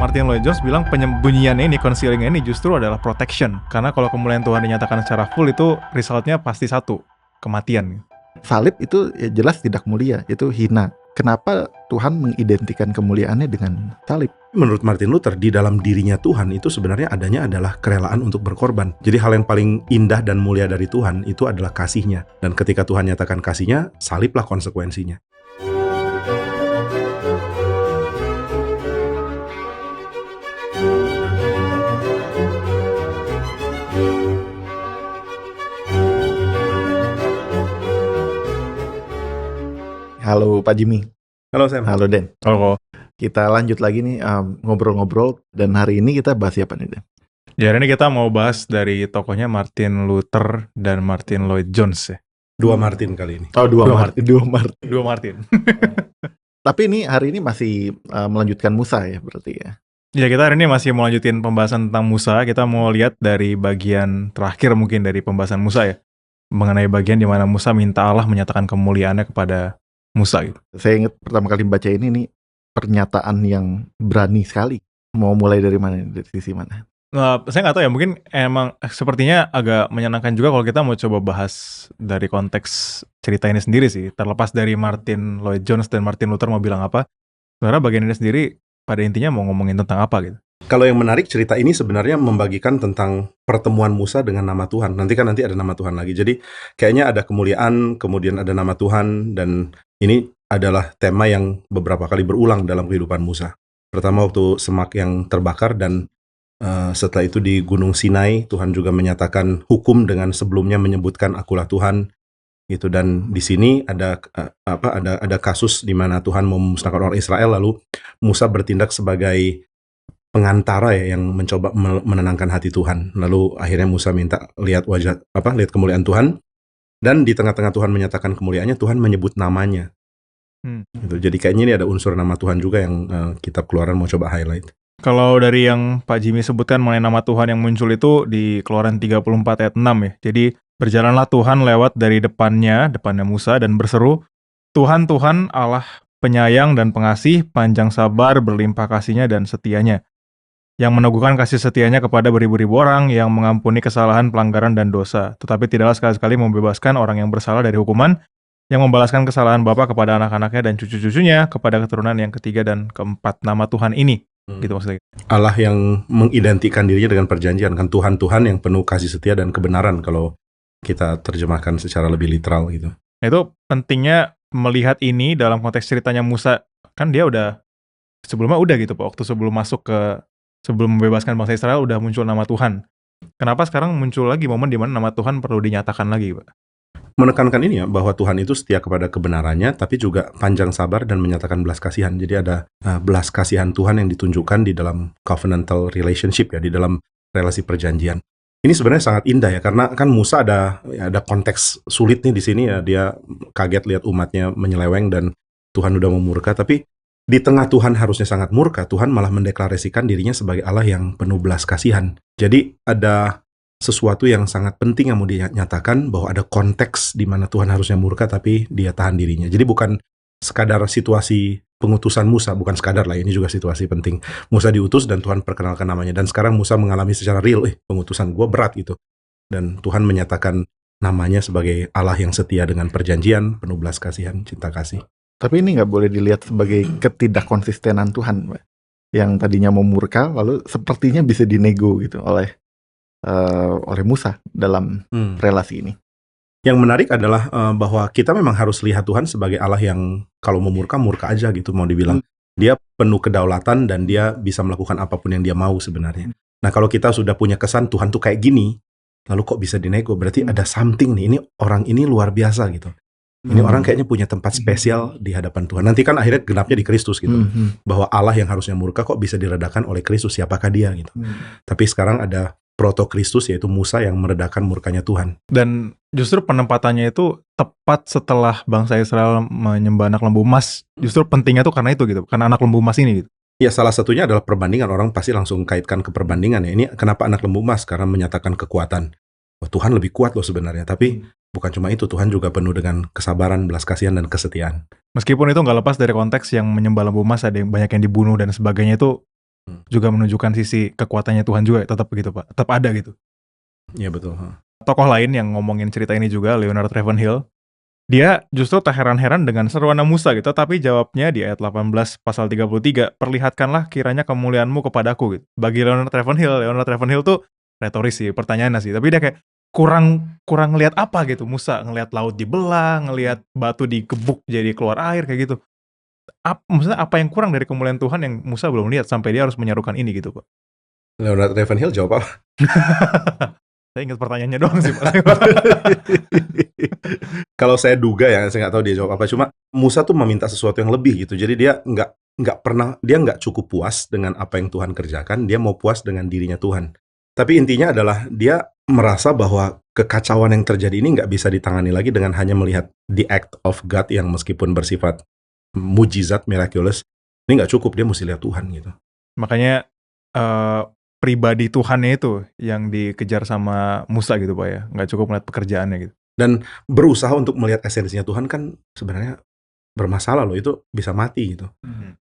Martin Lloyd Jones bilang penyembunyiannya ini, concealing ini justru adalah protection. Karena kalau kemuliaan Tuhan dinyatakan secara full itu resultnya pasti satu, kematian. Salib itu ya jelas tidak mulia, itu hina. Kenapa Tuhan mengidentikan kemuliaannya dengan salib? Menurut Martin Luther, di dalam dirinya Tuhan itu sebenarnya adanya adalah kerelaan untuk berkorban. Jadi hal yang paling indah dan mulia dari Tuhan itu adalah kasihnya. Dan ketika Tuhan nyatakan kasihnya, saliblah konsekuensinya. Halo Pak Jimmy. Halo Sam. Halo Den. Kalau Kita lanjut lagi nih ngobrol-ngobrol, dan hari ini kita bahas apa nih Den? ya hari ini kita mau bahas dari tokohnya Martin Luther dan Martin Lloyd Jones ya. Dua Martin kali ini. Oh, dua Martin. Dua Martin. Tapi ini hari ini masih melanjutkan Musa ya berarti ya. Ya, kita hari ini masih mau lanjutin pembahasan tentang Musa. Kita mau lihat dari bagian terakhir mungkin dari pembahasan Musa ya. Mengenai bagian di mana Musa minta Allah menyatakan kemuliaannya kepada Musa gitu. Saya ingat pertama kali baca ini nih, pernyataan yang berani sekali. Mau mulai dari mana? Dari sisi mana? Nah, saya nggak tahu ya, mungkin emang sepertinya agak menyenangkan juga kalau kita mau coba bahas dari konteks cerita ini sendiri sih. Terlepas dari Martin Lloyd Jones dan Martin Luther mau bilang apa, sebenarnya bagian ini sendiri pada intinya mau ngomongin tentang apa gitu. Kalau yang menarik, cerita ini sebenarnya membagikan tentang pertemuan Musa dengan nama Tuhan. Nanti ada nama Tuhan lagi. Jadi kayaknya ada kemuliaan, kemudian ada nama Tuhan, dan ini adalah tema yang beberapa kali berulang dalam kehidupan Musa. Pertama waktu semak yang terbakar, dan setelah itu di Gunung Sinai, Tuhan juga menyatakan hukum dengan sebelumnya menyebutkan akulah Tuhan. Gitu. Dan di sini ada kasus di mana Tuhan mau memusnahkan orang Israel, lalu Musa bertindak sebagai pengantara ya, yang mencoba menenangkan hati Tuhan. Lalu akhirnya Musa minta lihat kemuliaan Tuhan, dan di tengah-tengah Tuhan menyatakan kemuliaannya, Tuhan menyebut namanya. Gitu. Jadi kayaknya ini ada unsur nama Tuhan juga yang kitab Keluaran mau coba highlight. Kalau dari yang Pak Jimmy sebutkan mengenai nama Tuhan yang muncul itu di Keluaran 34 ayat 6 ya. Jadi berjalanlah Tuhan lewat dari depannya Musa dan berseru, Tuhan, Tuhan Allah penyayang dan pengasih, panjang sabar, berlimpah kasihnya dan setianya, yang meneguhkan kasih setianya kepada beribu-ribu orang, yang mengampuni kesalahan, pelanggaran, dan dosa, tetapi tidaklah sekali-sekali membebaskan orang yang bersalah dari hukuman, yang membalaskan kesalahan bapa kepada anak-anaknya dan cucu-cucunya, kepada keturunan yang ketiga dan keempat. Nama Tuhan ini, gitu maksudnya. Allah yang mengidentikan dirinya dengan perjanjian, kan Tuhan yang penuh kasih setia dan kebenaran kalau kita terjemahkan secara lebih literal gitu. Itu pentingnya melihat ini dalam konteks ceritanya Musa, kan dia udah sebelumnya udah gitu Pak, waktu sebelum membebaskan bangsa Israel udah muncul nama Tuhan. Kenapa sekarang muncul lagi momen di mana nama Tuhan perlu dinyatakan lagi, Pak? Menekankan ini ya, bahwa Tuhan itu setia kepada kebenarannya, tapi juga panjang sabar dan menyatakan belas kasihan. Jadi ada belas kasihan Tuhan yang ditunjukkan di dalam covenantal relationship ya, di dalam relasi perjanjian. Ini sebenarnya sangat indah ya, karena kan Musa ada konteks sulit nih di sini ya, dia kaget lihat umatnya menyeleweng dan Tuhan udah mau murka, tapi di tengah Tuhan harusnya sangat murka, Tuhan malah mendeklarasikan dirinya sebagai Allah yang penuh belas kasihan. Jadi ada sesuatu yang sangat penting yang mau dinyatakan, bahwa ada konteks di mana Tuhan harusnya murka tapi dia tahan dirinya. Jadi bukan sekadar situasi pengutusan Musa, bukan sekadar lah, ini juga situasi penting. Musa diutus dan Tuhan perkenalkan namanya, dan sekarang Musa mengalami secara real, pengutusan gue berat gitu. Dan Tuhan menyatakan namanya sebagai Allah yang setia dengan perjanjian, penuh belas kasihan, cinta kasih. Tapi ini nggak boleh dilihat sebagai ketidakkonsistenan Tuhan, Pak. Yang tadinya mau murka, lalu sepertinya bisa dinego gitu oleh Musa dalam relasi ini. Yang menarik adalah bahwa kita memang harus lihat Tuhan sebagai Allah yang kalau mau murka aja gitu, mau dibilang. Dia penuh kedaulatan dan dia bisa melakukan apapun yang dia mau sebenarnya. Nah kalau kita sudah punya kesan Tuhan tuh kayak gini, lalu kok bisa dinego, berarti ada something nih, ini orang ini luar biasa gitu. Ini orang kayaknya punya tempat spesial di hadapan Tuhan. Nanti kan akhirnya genapnya di Kristus gitu. Bahwa Allah yang harusnya murka kok bisa diredakan oleh Kristus, siapakah dia gitu. Tapi sekarang ada proto Kristus, yaitu Musa yang meredakan murkanya Tuhan. Dan justru penempatannya itu tepat setelah bangsa Israel menyembah anak lembu emas. Justru pentingnya tuh karena itu gitu, karena anak lembu emas ini gitu. Ya salah satunya adalah perbandingan, orang pasti langsung kaitkan ke perbandingan ya. Ini kenapa anak lembu emas? Karena menyatakan kekuatan. Wah, Tuhan lebih kuat loh sebenarnya, tapi bukan cuma itu, Tuhan juga penuh dengan kesabaran, belas kasihan, dan kesetiaan. Meskipun itu nggak lepas dari konteks yang menyembah lembu emas, ada yang banyak yang dibunuh dan sebagainya, itu juga menunjukkan sisi kekuatannya Tuhan juga, tetap begitu Pak, tetap ada gitu. Iya betul. Tokoh lain yang ngomongin cerita ini juga, Leonard Ravenhill, dia justru tak heran-heran dengan seruan Musa gitu, tapi jawabnya di ayat 18 pasal 33, perlihatkanlah kiranya kemuliaanmu kepadaku gitu. Bagi Leonard Ravenhill tuh retoris sih pertanyaannya sih, tapi dia kayak kurang ngelihat apa gitu. Musa ngelihat laut dibelah, ngelihat batu digebuk jadi keluar air kayak gitu. Maksudnya apa yang kurang dari kemuliaan Tuhan yang Musa belum lihat sampai dia harus menyerukan ini gitu Pak. Leonard Ravenhill jawab apa? Saya ingat pertanyaannya doang sih Pak. Kalau saya duga ya, saya nggak tahu dia jawab apa. Cuma Musa tuh meminta sesuatu yang lebih gitu. Jadi dia nggak cukup puas dengan apa yang Tuhan kerjakan. Dia mau puas dengan dirinya Tuhan. Tapi intinya adalah dia merasa bahwa kekacauan yang terjadi ini nggak bisa ditangani lagi dengan hanya melihat the act of God yang meskipun bersifat mujizat, miraculous. Ini nggak cukup, dia mesti lihat Tuhan gitu. Makanya pribadi Tuhannya itu yang dikejar sama Musa gitu Pak ya, nggak cukup melihat pekerjaannya gitu. Dan berusaha untuk melihat esensinya Tuhan kan sebenarnya bermasalah loh, itu bisa mati gitu.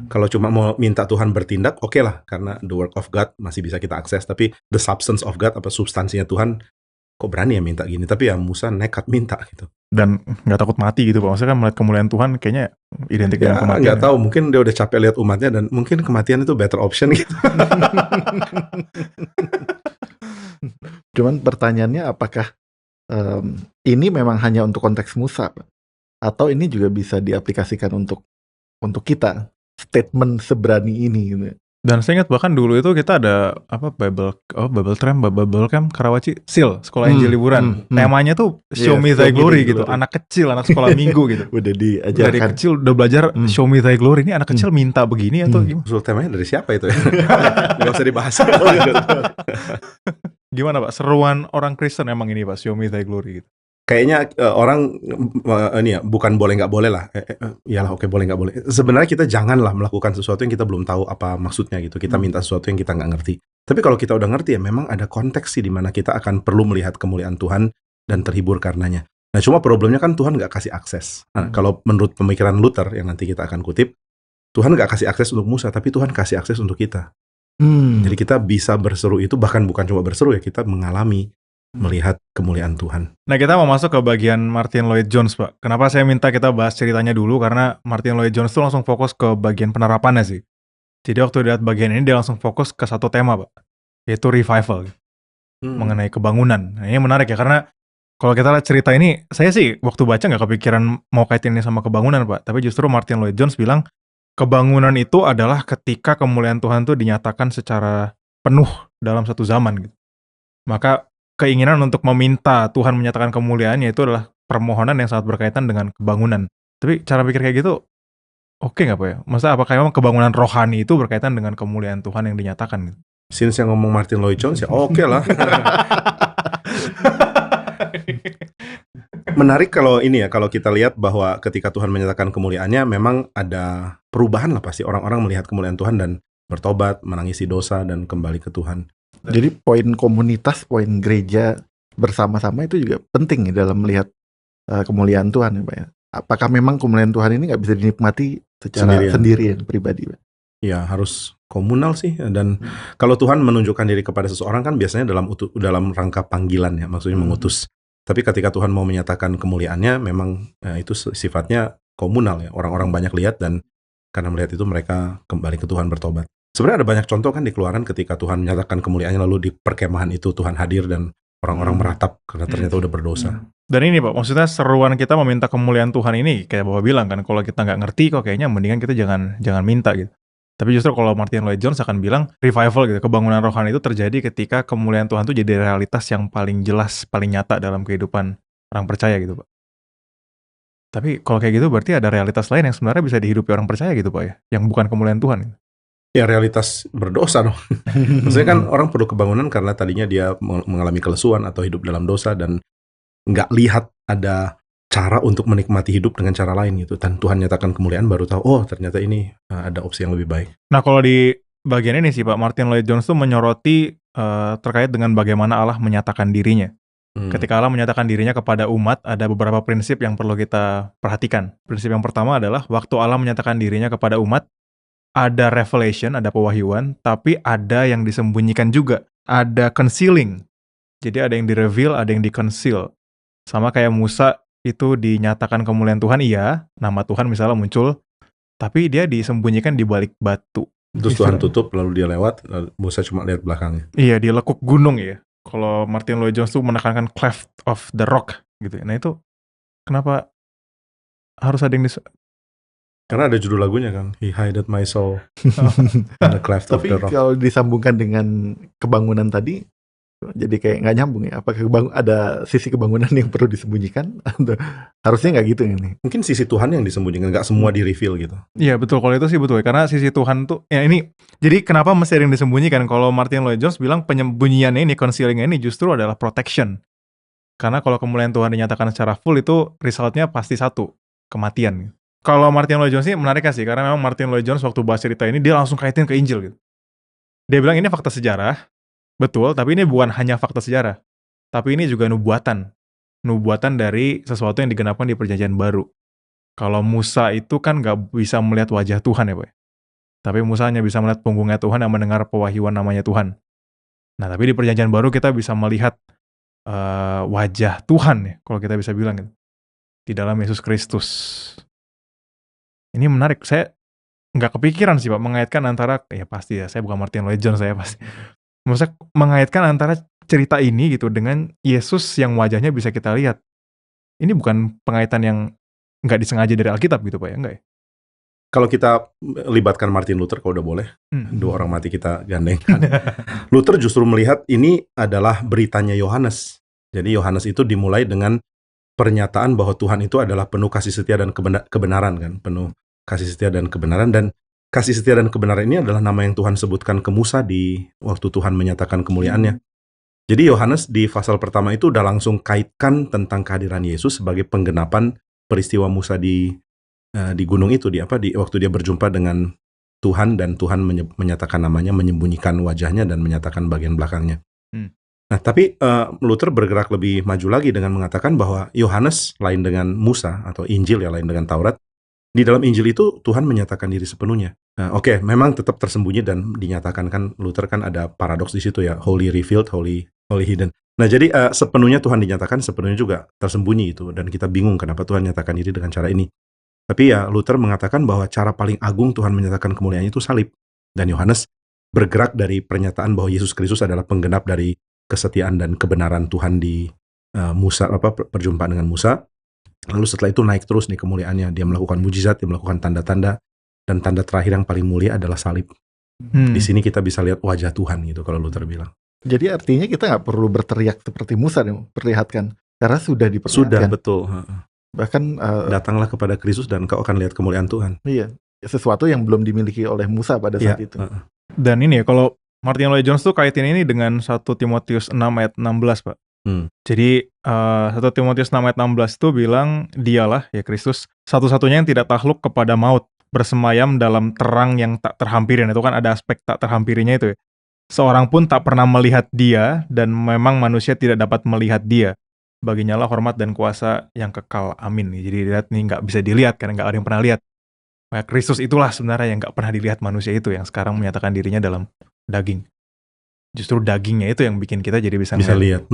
Kalau cuma mau minta Tuhan bertindak, oke lah, karena the work of God masih bisa kita akses, tapi the substance of God, apa substansinya Tuhan, kok berani ya minta gini, tapi ya Musa nekat minta gitu. Dan nggak takut mati gitu Pak, maksudnya kan melihat kemuliaan Tuhan kayaknya identik dengan kematian. Nggak tahu, mungkin dia udah capek lihat umatnya dan mungkin kematian itu better option gitu. Cuman pertanyaannya apakah ini memang hanya untuk konteks Musa, atau ini juga bisa diaplikasikan untuk kita, statement seberani ini gitu. Dan saya ingat bahkan dulu itu kita ada Bible Camp Karawaci Seal, sekolah Injil liburan. Temanya tuh Show Me Thy Glory gitu. Anak kecil, anak sekolah minggu gitu. Udah diajarkan. Dari kecil udah belajar Show Me Thy Glory. Ini anak kecil minta begini atau gimana? Usul temanya dari siapa itu ya? Nggak usah dibahas. Gimana Pak, seruan orang Kristen emang ini Pak, Show Me Thy Glory gitu? Kayaknya orang ini ya, bukan boleh nggak boleh lah. Iyalah, oke, boleh nggak boleh. Sebenarnya kita janganlah melakukan sesuatu yang kita belum tahu apa maksudnya gitu. Kita minta sesuatu yang kita nggak ngerti. Tapi kalau kita udah ngerti ya, memang ada konteks sih di mana kita akan perlu melihat kemuliaan Tuhan dan terhibur karenanya. Nah, cuma problemnya kan Tuhan nggak kasih akses. Nah, kalau menurut pemikiran Luther yang nanti kita akan kutip, Tuhan nggak kasih akses untuk Musa, tapi Tuhan kasih akses untuk kita. Jadi kita bisa berseru itu, bahkan bukan cuma berseru ya, kita mengalami melihat kemuliaan Tuhan. Nah, kita mau masuk ke bagian Martyn Lloyd-Jones, Pak. Kenapa saya minta kita bahas ceritanya dulu? Karena Martyn Lloyd-Jones tuh langsung fokus ke bagian penerapannya sih. Jadi waktu lihat bagian ini, dia langsung fokus ke satu tema, Pak. Yaitu revival. Mengenai kebangunan. Nah, ini menarik ya, karena kalau kita lihat cerita ini, saya sih waktu baca nggak kepikiran mau kaitin ini sama kebangunan, Pak. Tapi justru Martyn Lloyd-Jones bilang, kebangunan itu adalah ketika kemuliaan Tuhan tuh dinyatakan secara penuh dalam satu zaman gitu. Maka keinginan untuk meminta Tuhan menyatakan kemuliaannya itu adalah permohonan yang sangat berkaitan dengan kebangunan. Tapi cara pikir kayak gitu, oke nggak Pak ya? Maksudnya apakah memang kebangunan rohani itu berkaitan dengan kemuliaan Tuhan yang dinyatakan gitu? Since yang ngomong Martyn Lloyd-Jones ya oke lah. Menarik kalau ini ya, kalau kita lihat bahwa ketika Tuhan menyatakan kemuliaannya, memang ada perubahan lah pasti. Orang-orang melihat kemuliaan Tuhan dan bertobat, menangisi dosa, dan kembali ke Tuhan. Jadi poin komunitas, poin gereja bersama-sama itu juga penting ya dalam melihat kemuliaan Tuhan ya Pak ya. Apakah memang kemuliaan Tuhan ini nggak bisa dinikmati secara sendirian pribadi Pak? Ya harus komunal sih. Dan kalau Tuhan menunjukkan diri kepada seseorang kan biasanya dalam rangka panggilan ya, maksudnya mengutus. Tapi ketika Tuhan mau menyatakan kemuliaannya, memang itu sifatnya komunal ya. Orang-orang banyak lihat dan karena melihat itu mereka kembali ke Tuhan bertobat. Sebenarnya ada banyak contoh kan di Keluaran ketika Tuhan menyatakan kemuliaannya, lalu di perkemahan itu Tuhan hadir dan orang-orang meratap karena ternyata udah berdosa. Dan ini Pak, maksudnya seruan kita meminta kemuliaan Tuhan ini, kayak Bapak bilang kan, kalau kita nggak ngerti kok kayaknya mendingan kita jangan minta gitu. Tapi justru kalau Martyn Lloyd-Jones akan bilang revival gitu, kebangunan rohani itu terjadi ketika kemuliaan Tuhan itu jadi realitas yang paling jelas, paling nyata dalam kehidupan orang percaya gitu Pak. Tapi kalau kayak gitu berarti ada realitas lain yang sebenarnya bisa dihidupi orang percaya gitu Pak ya, yang bukan kemuliaan Tuhan. Ya realitas berdosa dong. Maksudnya kan orang perlu kebangunan karena tadinya dia mengalami kelesuan atau hidup dalam dosa dan nggak lihat ada cara untuk menikmati hidup dengan cara lain gitu. Dan Tuhan nyatakan kemuliaan baru tahu, oh ternyata ini ada opsi yang lebih baik. Nah kalau di bagian ini sih Pak, Martyn Lloyd-Jones tuh menyoroti terkait dengan bagaimana Allah menyatakan dirinya. Ketika Allah menyatakan dirinya kepada umat, ada beberapa prinsip yang perlu kita perhatikan. Prinsip yang pertama adalah waktu Allah menyatakan dirinya kepada umat, ada revelation, ada pewahyuan, tapi ada yang disembunyikan juga. Ada concealing. Jadi ada yang di-reveal, ada yang di-conceal. Sama kayak Musa itu dinyatakan kemuliaan Tuhan, iya, nama Tuhan misalnya muncul, tapi dia disembunyikan di balik batu. Terus Tuhan tutup, lalu dia lewat, lalu Musa cuma lihat belakangnya. Iya, di lekuk gunung ya. Kalau Martin Lloyd-Jones tuh menekankan cleft of the rock gitu. Nah itu kenapa harus ada yang Karena ada judul lagunya kan, He hided my soul in the cleft of Tapi the rock. kalau disambungkan dengan kebangunan tadi, jadi kayak nggak nyambung ya. Apakah ada sisi kebangunan yang perlu disembunyikan? Harusnya nggak gitu ini. Mungkin sisi Tuhan yang disembunyikan, nggak semua di-reveal gitu. Iya betul, kalau itu sih betul ya. Karena sisi Tuhan tuh, ya ini, jadi kenapa mesti ada yang disembunyikan? Kalau Martin Lloyd-Jones bilang penyembunyiannya ini, concealing ini justru adalah protection. Karena kalau kemuliaan Tuhan dinyatakan secara full itu resultnya pasti satu, kematian. Kalau Martin Lloyd-Jones ini menarik sih, karena memang Martin Lloyd-Jones waktu bahas cerita ini, dia langsung kaitin ke Injil gitu. Dia bilang ini fakta sejarah, betul, tapi ini bukan hanya fakta sejarah. Tapi ini juga nubuatan. Nubuatan dari sesuatu yang digenapkan di perjanjian baru. Kalau Musa itu kan nggak bisa melihat wajah Tuhan ya Pak. Tapi Musa hanya bisa melihat punggungnya Tuhan yang mendengar pewahyuan namanya Tuhan. Nah tapi di perjanjian baru kita bisa melihat wajah Tuhan ya, kalau kita bisa bilang gitu. Di dalam Yesus Kristus. Ini menarik, saya nggak kepikiran sih Pak, mengaitkan antara, ya pasti ya, saya bukan Martin Lloyd-Jones saya pasti. Maksudnya mengaitkan antara cerita ini gitu dengan Yesus yang wajahnya bisa kita lihat. Ini bukan pengaitan yang nggak disengaja dari Alkitab gitu Pak ya, enggak ya? Kalau kita libatkan Martin Luther, kalau udah boleh, dua orang mati kita gandengkan. Luther justru melihat ini adalah beritanya Yohanes. Jadi Yohanes itu dimulai dengan pernyataan bahwa Tuhan itu adalah penuh kasih setia dan kebenaran kan, penuh kasih setia dan kebenaran, dan kasih setia dan kebenaran ini adalah nama yang Tuhan sebutkan ke Musa di waktu Tuhan menyatakan kemuliaannya. Jadi Yohanes di pasal pertama itu udah langsung kaitkan tentang kehadiran Yesus sebagai penggenapan peristiwa Musa di gunung itu, di waktu dia berjumpa dengan Tuhan dan Tuhan menyatakan namanya, menyembunyikan wajahnya dan menyatakan bagian belakangnya. Nah, tapi Luther bergerak lebih maju lagi dengan mengatakan bahwa Yohanes lain dengan Musa atau Injil ya lain dengan Taurat. Di dalam Injil itu Tuhan menyatakan diri sepenuhnya. Nah, oke, memang tetap tersembunyi dan dinyatakan kan, Luther kan ada paradoks di situ ya, wholly revealed, wholly hidden. Nah, jadi sepenuhnya Tuhan dinyatakan, sepenuhnya juga tersembunyi itu, dan kita bingung kenapa Tuhan nyatakan diri dengan cara ini. Tapi ya Luther mengatakan bahwa cara paling agung Tuhan menyatakan kemuliaannya itu salib. Dan Yohanes bergerak dari pernyataan bahwa Yesus Kristus adalah penggenap dari kesetiaan dan kebenaran Tuhan di Musa, perjumpaan dengan Musa. Lalu setelah itu naik terus nih kemuliaannya. Dia melakukan mujizat, dia melakukan tanda-tanda, dan tanda terakhir yang paling mulia adalah salib. Di sini kita bisa lihat wajah Tuhan gitu kalau Luther bilang. Jadi artinya kita nggak perlu berteriak seperti Musa nih, perlihatkan, karena sudah diperlihatkan. Sudah, betul. Bahkan datanglah kepada Kristus dan kau akan lihat kemuliaan Tuhan. Iya, sesuatu yang belum dimiliki oleh Musa pada saat itu. Dan ini ya, kalau Martin Lloyd-Jones tuh kaitin ini dengan 1 Timotius 6 ayat 16 Pak. Jadi 1 Timotius 6 ayat 16 itu bilang, dialah ya Kristus satu-satunya yang tidak takluk kepada maut, bersemayam dalam terang yang tak terhampirin. Itu kan ada aspek tak terhampirinya itu ya. Seorang pun tak pernah melihat dia, dan memang manusia tidak dapat melihat dia. Baginya lah hormat dan kuasa yang kekal, amin. Jadi lihat nih, nggak bisa dilihat karena nggak ada yang pernah lihat. Nah, Kristus itulah sebenarnya yang nggak pernah dilihat manusia itu, yang sekarang menyatakan dirinya dalam daging. Justru dagingnya itu yang bikin kita jadi bisa lihat.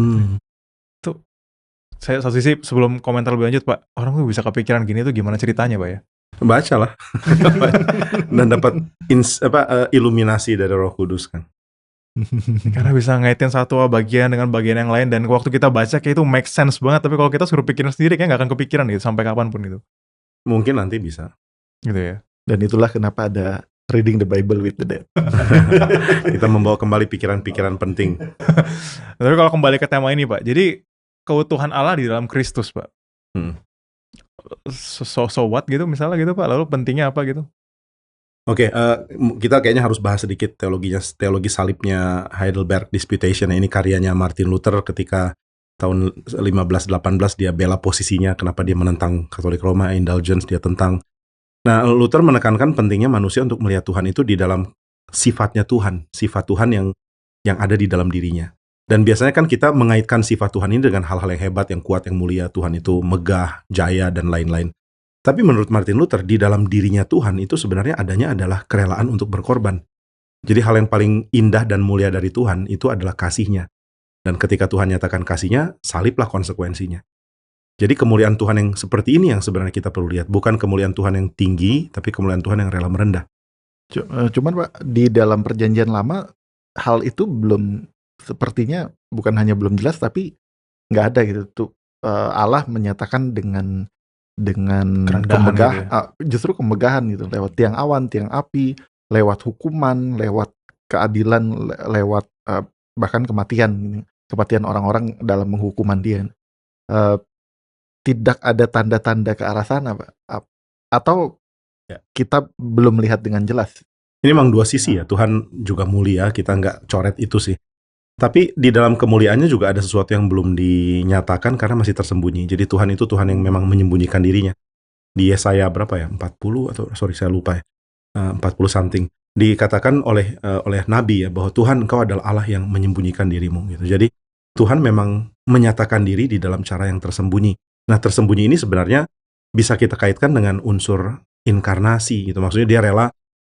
Tuh, saya satu sisi sebelum komentar lebih lanjut Pak, orang tuh bisa kepikiran gini tuh gimana ceritanya Pak ya? Baca lah. Dan dapat iluminasi dari Roh Kudus kan. Karena bisa ngaitin satu bagian dengan bagian yang lain, dan waktu kita baca kayak itu make sense banget, tapi kalau kita suruh pikirin sendiri kayak nggak akan kepikiran gitu sampai kapanpun gitu. Mungkin nanti bisa. Gitu ya. Dan itulah kenapa ada reading the Bible with the dead. Kita membawa kembali pikiran-pikiran penting. Tapi kalau kembali ke tema ini Pak, jadi keutuhan Allah di dalam Kristus Pak. So what gitu misalnya gitu Pak, lalu pentingnya apa gitu? Oke, kita kayaknya harus bahas sedikit teologi salibnya Heidelberg Disputation. Ini karyanya Martin Luther ketika tahun 1518 dia bela posisinya, kenapa dia menentang Katolik Roma, indulgence dia tentang. Nah, Luther menekankan pentingnya manusia untuk melihat Tuhan itu di dalam sifatnya Tuhan, sifat Tuhan yang ada di dalam dirinya. Dan biasanya kan kita mengaitkan sifat Tuhan ini dengan hal-hal yang hebat, yang kuat, yang mulia. Tuhan itu megah, jaya, dan lain-lain. Tapi menurut Martin Luther, di dalam dirinya Tuhan itu sebenarnya adanya adalah kerelaan untuk berkorban. Jadi hal yang paling indah dan mulia dari Tuhan itu adalah kasih-Nya. Dan ketika Tuhan nyatakan kasih-Nya, saliblah konsekuensinya. Jadi kemuliaan Tuhan yang seperti ini yang sebenarnya kita perlu lihat. Bukan kemuliaan Tuhan yang tinggi, tapi kemuliaan Tuhan yang rela merendah. Cuman Pak, di dalam perjanjian lama, hal itu belum, sepertinya bukan hanya belum jelas, tapi nggak ada gitu tuh. Allah menyatakan dengan Kerendahan justru kemegahan gitu, lewat tiang awan, tiang api, lewat hukuman, lewat keadilan, lewat bahkan kematian orang-orang dalam menghukuman dia. Tidak ada tanda-tanda ke arah sana, Pak. Atau kita belum melihat dengan jelas. Ini memang dua sisi ya. Tuhan juga mulia, kita nggak coret itu sih. Tapi di dalam kemuliaannya juga ada sesuatu yang belum dinyatakan karena masih tersembunyi. Jadi Tuhan itu Tuhan yang memang menyembunyikan dirinya. Di Yesaya berapa ya? 40 atau saya lupa ya. 40 something. Dikatakan oleh Nabi ya bahwa Tuhan engkau adalah Allah yang menyembunyikan dirimu gitu. Jadi Tuhan memang menyatakan diri di dalam cara yang tersembunyi. Nah, tersembunyi ini sebenarnya bisa kita kaitkan dengan unsur inkarnasi gitu. Maksudnya dia rela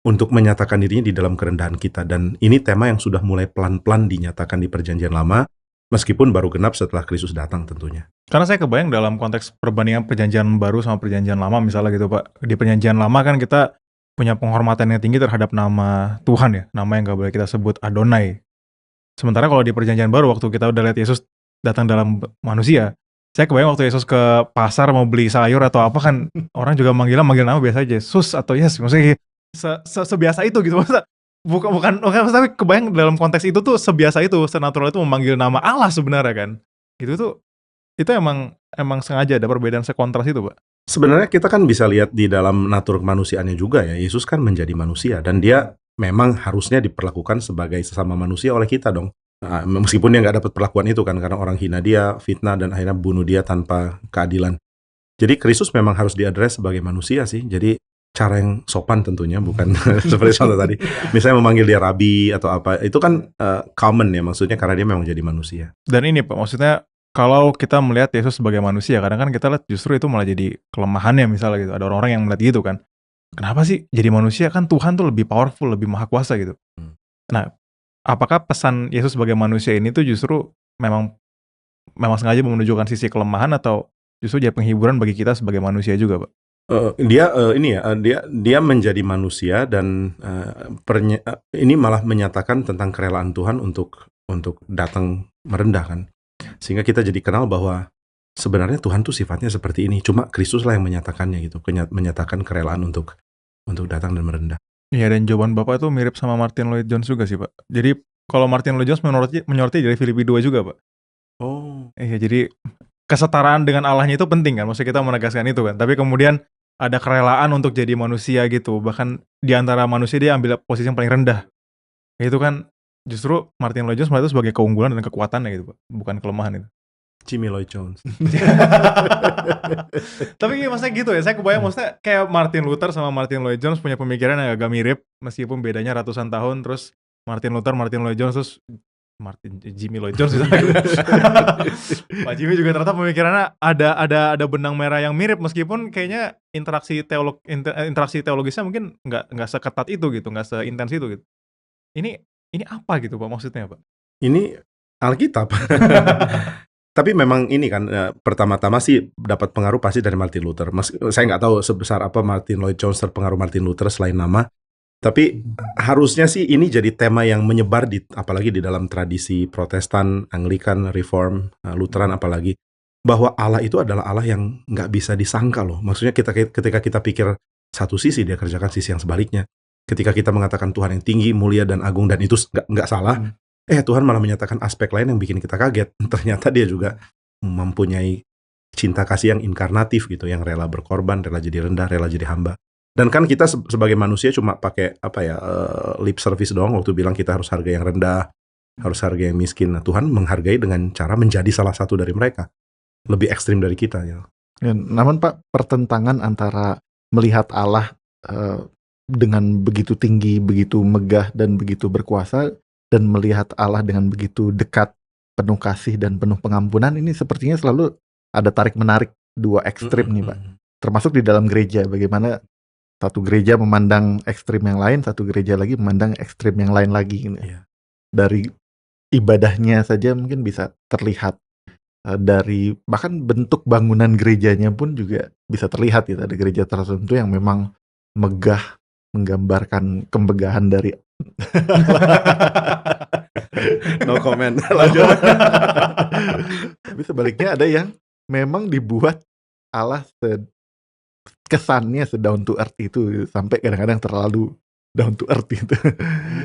untuk menyatakan dirinya di dalam kerendahan kita. Dan ini tema yang sudah mulai pelan-pelan dinyatakan di perjanjian lama, meskipun baru genap setelah Kristus datang tentunya. Karena saya kebayang dalam konteks perbandingan perjanjian baru sama perjanjian lama misalnya gitu Pak. Di perjanjian lama kan kita punya penghormatan yang tinggi terhadap nama Tuhan ya. Nama yang gak boleh kita sebut Adonai. Sementara kalau di perjanjian baru waktu kita udah lihat Yesus datang dalam manusia, saya kebayang waktu Yesus ke pasar mau beli sayur atau apa kan orang juga manggil nama biasa aja, Yesus atau Yes, maksudnya sebiasa itu gitu. Bukan tapi kebayang dalam konteks itu tuh sebiasa itu, senatural itu memanggil nama Allah sebenarnya kan. Itu emang sengaja ada perbedaan sekontras itu, Pak. Sebenarnya kita kan bisa lihat di dalam natur kemanusiaannya juga ya. Yesus kan menjadi manusia dan dia memang harusnya diperlakukan sebagai sesama manusia oleh kita dong. Nah, meskipun dia nggak dapat perlakuan itu kan karena orang hina dia, fitnah dan akhirnya bunuh dia tanpa keadilan. Jadi Kristus memang harus diadres sebagai manusia sih. Jadi cara yang sopan tentunya, bukan seperti contoh tadi. Misalnya memanggil dia rabi atau apa, itu kan common ya, maksudnya karena dia memang jadi manusia. Dan ini Pak, maksudnya kalau kita melihat Yesus sebagai manusia, kadang kan kita lihat justru itu malah jadi kelemahannya misalnya gitu. Ada orang-orang yang melihat gitu kan. Kenapa sih jadi manusia, kan Tuhan tuh lebih powerful, lebih maha kuasa gitu. Nah, apakah pesan Yesus sebagai manusia ini tuh justru memang sengaja menunjukkan sisi kelemahan atau justru jadi penghiburan bagi kita sebagai manusia juga, Pak? Dia menjadi manusia dan ini malah menyatakan tentang kerelaan Tuhan untuk datang merendah kan, sehingga kita jadi kenal bahwa sebenarnya Tuhan tuh sifatnya seperti ini, cuma Kristus lah yang menyatakannya gitu, menyatakan kerelaan untuk datang dan merendah. Iya, dan jawaban Bapak itu mirip sama Martin Lloyd Jones juga sih, Pak. Jadi kalau Martin Lloyd Jones menyoroti dari Filipi 2 juga, Pak. Oh. Iya, jadi kesetaraan dengan Allahnya itu penting kan, maksudnya kita menegaskan itu kan. Tapi kemudian ada kerelaan untuk jadi manusia gitu, bahkan di antara manusia dia ambil posisi yang paling rendah. Itu kan justru Martin Lloyd Jones melihat itu sebagai keunggulan dan kekuatannya gitu, Pak, bukan kelemahan itu. Jimmy Lloyd Jones. Tapi maksudnya gitu ya, saya kebayang maksudnya kayak Martin Luther sama Martin Lloyd Jones punya pemikiran yang agak mirip, meskipun bedanya ratusan tahun. Terus Martin Luther, Martin Lloyd Jones, terus Jimmy Lloyd Jones Pak Jimmy juga ternyata pemikirannya ada benang merah yang mirip, meskipun kayaknya interaksi teologisnya mungkin nggak seketat itu gitu, nggak seintens itu gitu. Ini apa gitu Pak maksudnya, Pak? Ini Alkitab. Tapi memang ini kan pertama-tama sih dapat pengaruh pasti dari Martin Luther. Saya nggak tahu sebesar apa Martin Lloyd Jones terpengaruh Martin Luther selain nama. Tapi harusnya sih ini jadi tema yang menyebar apalagi di dalam tradisi Protestan, Anglikan, Reform, Lutheran apalagi, bahwa Allah itu adalah Allah yang nggak bisa disangka loh. Maksudnya ketika kita pikir satu sisi, dia kerjakan sisi yang sebaliknya. Ketika kita mengatakan Tuhan yang tinggi, mulia dan agung dan itu nggak salah, Tuhan malah menyatakan aspek lain yang bikin kita kaget. Ternyata dia juga mempunyai cinta kasih yang inkarnatif gitu, yang rela berkorban, rela jadi rendah, rela jadi hamba. Dan kan kita sebagai manusia cuma pakai lip service doang waktu bilang kita harus harga yang rendah, harus harga yang miskin. Nah, Tuhan menghargai dengan cara menjadi salah satu dari mereka. Lebih ekstrim dari kita ya. Namun Pak, pertentangan antara melihat Allah dengan begitu tinggi, begitu megah dan begitu berkuasa, dan melihat Allah dengan begitu dekat, penuh kasih dan penuh pengampunan, ini sepertinya selalu ada tarik-menarik dua ekstrim nih Pak. termasuk di dalam gereja, bagaimana satu gereja memandang ekstrim yang lain, satu gereja lagi memandang ekstrim yang lain lagi gitu. Iya. Dari ibadahnya saja mungkin bisa terlihat, dari bahkan bentuk bangunan gerejanya pun juga bisa terlihat gitu. Ada gereja tertentu yang memang megah, menggambarkan kemegahan dari No comment. Tapi sebaliknya ada yang memang dibuat Allah kesannya down to earth itu, sampai kadang-kadang terlalu down to earth itu.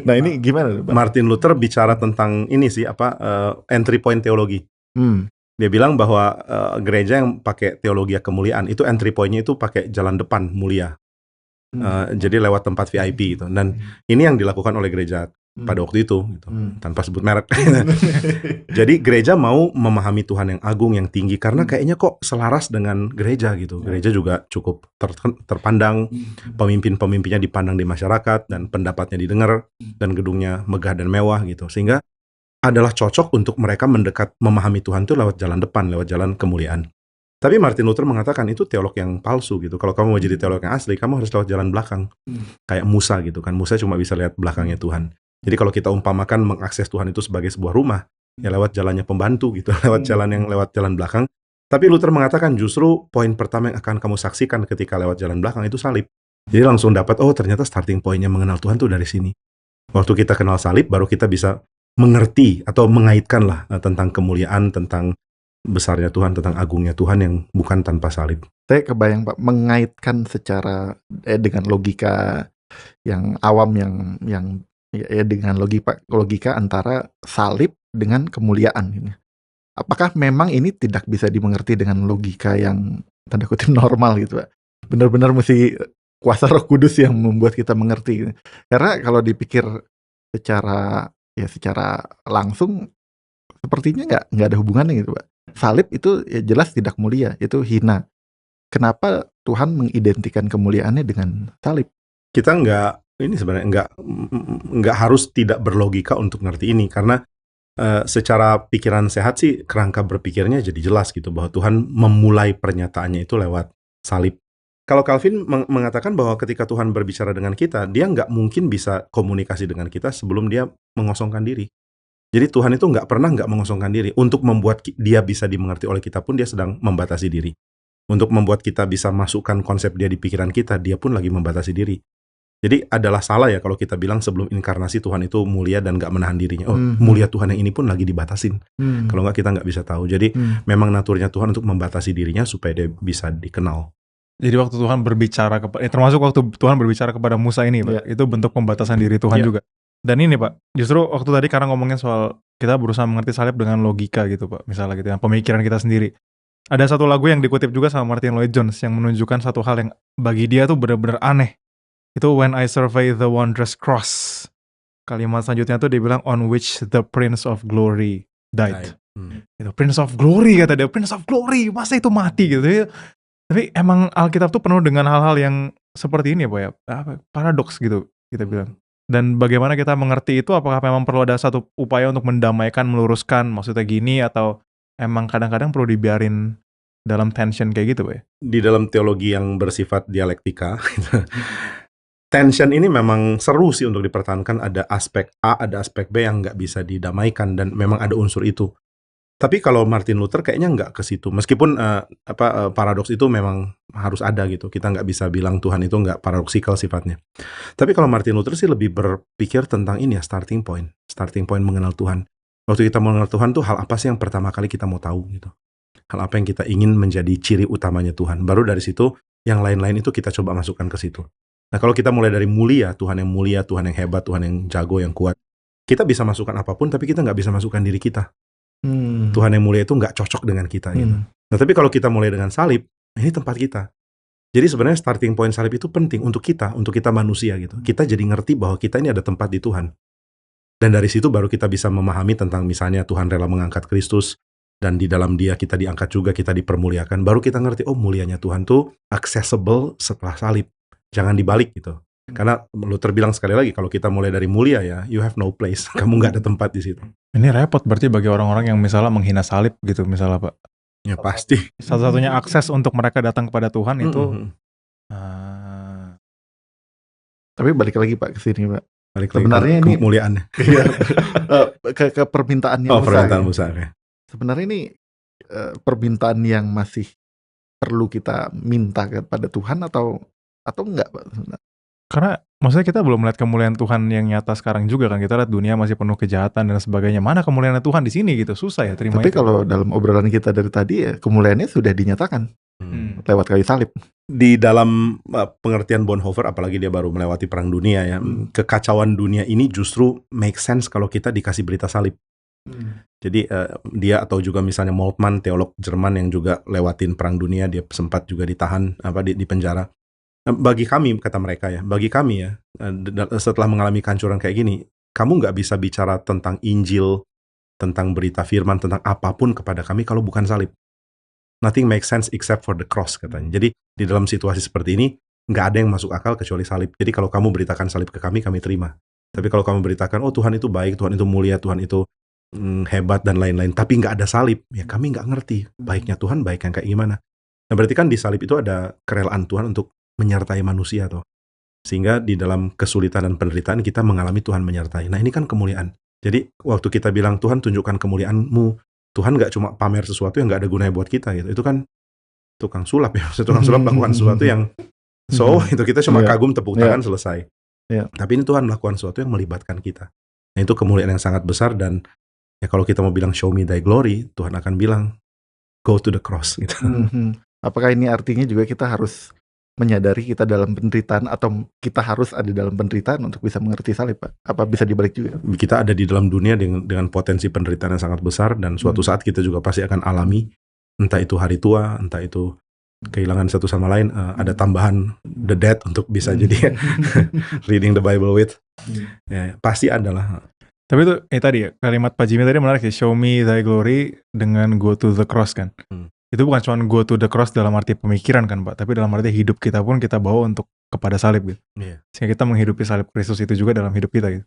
Nah ini gimana Pak? Martin Luther bicara tentang ini sih, entry point teologi. Dia bilang bahwa gereja yang pakai teologi kemuliaan itu entry point-nya itu pakai jalan depan mulia. Jadi lewat tempat VIP gitu. Dan ini yang dilakukan oleh gereja pada waktu itu gitu. Tanpa sebut merek. Jadi gereja mau memahami Tuhan yang agung, yang tinggi, karena kayaknya kok selaras dengan gereja gitu. Gereja juga cukup terpandang, pemimpin-pemimpinnya dipandang di masyarakat, dan pendapatnya didengar, dan gedungnya megah dan mewah gitu. Sehingga adalah cocok untuk mereka mendekat memahami Tuhan itu lewat jalan depan, lewat jalan kemuliaan. Tapi Martin Luther mengatakan itu teolog yang palsu gitu. Kalau kamu mau jadi teolog yang asli, kamu harus lewat jalan belakang. Kayak Musa gitu kan. Musa cuma bisa lihat belakangnya Tuhan. Jadi kalau kita umpamakan mengakses Tuhan itu sebagai sebuah rumah, ya lewat jalannya pembantu gitu, lewat jalan belakang. Tapi Luther mengatakan justru poin pertama yang akan kamu saksikan ketika lewat jalan belakang itu salib. Jadi langsung dapat, oh ternyata starting pointnya mengenal Tuhan tuh dari sini. Waktu kita kenal salib, baru kita bisa mengerti atau mengaitkan lah tentang kemuliaan, tentang besarnya Tuhan, tentang agungnya Tuhan yang bukan tanpa salib. Saya kebayang Pak, mengaitkan secara dengan logika yang awam, yang dengan logika antara salib dengan kemuliaan ini. Apakah memang ini tidak bisa dimengerti dengan logika yang tanda kutip normal gitu Pak? Benar-benar mesti kuasa Roh Kudus yang membuat kita mengerti. Karena kalau dipikir secara langsung, sepertinya nggak ada hubungannya gitu Pak. Salib itu ya jelas tidak mulia, itu hina. Kenapa Tuhan mengidentikan kemuliaannya dengan salib? Kita sebenarnya nggak harus tidak berlogika untuk ngerti ini, karena secara pikiran sehat sih kerangka berpikirnya jadi jelas gitu, bahwa Tuhan memulai pernyataannya itu lewat salib. Kalau Calvin mengatakan bahwa ketika Tuhan berbicara dengan kita, dia nggak mungkin bisa komunikasi dengan kita sebelum dia mengosongkan diri. Jadi Tuhan itu nggak pernah nggak mengosongkan diri. Untuk membuat dia bisa dimengerti oleh kita pun dia sedang membatasi diri. Untuk membuat kita bisa masukkan konsep dia di pikiran kita, dia pun lagi membatasi diri. Jadi adalah salah ya kalau kita bilang sebelum inkarnasi Tuhan itu mulia dan nggak menahan dirinya. Oh, mulia Tuhan yang ini pun lagi dibatasin. Kalau nggak, kita nggak bisa tahu. Jadi memang naturnya Tuhan untuk membatasi dirinya supaya dia bisa dikenal. Jadi waktu Tuhan berbicara termasuk waktu Tuhan berbicara kepada Musa ini Pak, itu bentuk pembatasan diri Tuhan juga. Dan ini Pak, justru waktu tadi karena ngomongin soal kita berusaha mengerti salib dengan logika gitu Pak, misalnya gitu, yang pemikiran kita sendiri. Ada satu lagu yang dikutip juga sama Martin Lloyd-Jones yang menunjukkan satu hal yang bagi dia tuh benar-benar aneh. Itu when I survey the wondrous cross. Kalimat selanjutnya tuh dia bilang on which the Prince of Glory died. Itu Prince of Glory kata dia, Prince of Glory, masa itu mati gitu. Tapi emang Alkitab tuh penuh dengan hal-hal yang seperti ini Pak ya, paradoks gitu kita bilang. Dan bagaimana kita mengerti itu, apakah memang perlu ada satu upaya untuk mendamaikan, meluruskan, maksudnya gini, atau emang kadang-kadang perlu dibiarin dalam tension kayak gitu Pak ya? Di dalam teologi yang bersifat dialektika, tension ini memang seru sih untuk dipertahankan. Ada aspek A, ada aspek B yang nggak bisa didamaikan, dan memang ada unsur itu. Tapi kalau Martin Luther kayaknya nggak ke situ. Meskipun paradoks itu memang harus ada gitu. Kita nggak bisa bilang Tuhan itu nggak paradoksikal sifatnya. Tapi kalau Martin Luther sih lebih berpikir tentang ini ya, starting point. Starting point mengenal Tuhan. Waktu kita mengenal Tuhan tuh hal apa sih yang pertama kali kita mau tahu gitu. Hal apa yang kita ingin menjadi ciri utamanya Tuhan. Baru dari situ, yang lain-lain itu kita coba masukkan ke situ. Nah kalau kita mulai dari mulia, Tuhan yang hebat, Tuhan yang jago, yang kuat. Kita bisa masukkan apapun, tapi kita nggak bisa masukkan diri kita. Tuhan yang mulia itu nggak cocok dengan kita gitu. Nah tapi kalau kita mulai dengan salib, ini tempat kita. Jadi sebenarnya starting point salib itu penting untuk kita manusia gitu. Kita jadi ngerti bahwa kita ini ada tempat di Tuhan. Dan dari situ baru kita bisa memahami tentang misalnya Tuhan rela mengangkat Kristus, dan di dalam dia kita diangkat juga, kita dipermuliakan. Baru kita ngerti, oh mulianya Tuhan tuh accessible setelah salib. Jangan dibalik gitu. Karena Luther bilang sekali lagi, kalau kita mulai dari mulia ya, you have no place. Kamu nggak ada tempat di situ. Ini repot berarti bagi orang-orang yang misalnya menghina salib gitu misalnya Pak. Ya pasti. Satu-satunya akses untuk mereka datang kepada Tuhan itu Tapi balik lagi Pak ke sini Pak. balik lagi Sebenarnya ke ini kemuliaannya. Iya, ke permintaannya Musa. Permintaan ya. Musa. Ya. Sebenarnya ini permintaan yang masih perlu kita minta kepada Tuhan atau enggak Pak? karena maksudnya kita belum melihat kemuliaan Tuhan yang nyata sekarang juga kan. Kita lihat dunia masih penuh kejahatan dan sebagainya. Mana kemuliaan Tuhan di sini gitu? Susah ya terima Tapi itu. kalau dalam obrolan kita dari tadi ya kemuliaannya sudah dinyatakan lewat kayu salib. Di dalam pengertian Bonhoeffer, apalagi dia baru melewati perang dunia ya, kekacauan dunia ini justru make sense kalau kita dikasih berita salib. Jadi dia atau juga misalnya Moltmann, teolog Jerman yang juga lewatin perang dunia, dia sempat juga ditahan di penjara. Bagi kami, kata mereka ya, bagi kami ya, setelah mengalami kehancuran kayak gini, kamu nggak bisa bicara tentang Injil, tentang berita firman, tentang apapun kepada kami kalau bukan salib. Nothing makes sense except for the cross, katanya. Jadi di dalam situasi seperti ini, nggak ada yang masuk akal kecuali salib. Jadi kalau kamu beritakan salib ke kami terima. Tapi kalau kamu beritakan, oh Tuhan itu baik, Tuhan itu mulia, Tuhan itu hebat dan lain-lain, tapi nggak ada salib, ya kami nggak ngerti baiknya Tuhan baik yang kayak gimana. Nah berarti kan di salib itu ada kerelaan Tuhan untuk menyertai manusia toh. Sehingga di dalam kesulitan dan penderitaan kita mengalami Tuhan menyertai. Nah ini kan kemuliaan. Jadi waktu kita bilang Tuhan tunjukkan kemuliaan-Mu, Tuhan nggak cuma pamer sesuatu yang nggak ada gunanya buat kita gitu. Itu kan tukang sulap ya. Tukang sulap melakukan sesuatu yang itu kita cuma kagum tepuk tangan selesai. Tapi ini Tuhan melakukan sesuatu yang melibatkan kita. Nah itu kemuliaan yang sangat besar dan ya kalau kita mau bilang show me thy glory, Tuhan akan bilang go to the cross gitu. Apakah ini artinya juga kita harus menyadari kita dalam penderitaan atau kita harus ada dalam penderitaan untuk bisa mengerti salib Pak? Apa bisa dibalik juga? Kita ada di dalam dunia dengan potensi penderitaan yang sangat besar dan suatu saat kita juga pasti akan alami, entah itu hari tua, entah itu kehilangan satu sama lain, ada tambahan the dead untuk bisa jadi reading the Bible with. Ya, pasti adalah. Tapi itu tadi ya, kalimat Pak Jimmy tadi menarik ya, show me thy glory dengan go to the cross kan. Itu bukan cuma go to the cross dalam arti pemikiran kan Pak, tapi dalam arti hidup kita pun kita bawa untuk kepada salib gitu. Sehingga kita menghidupi salib Kristus itu juga dalam hidup kita gitu.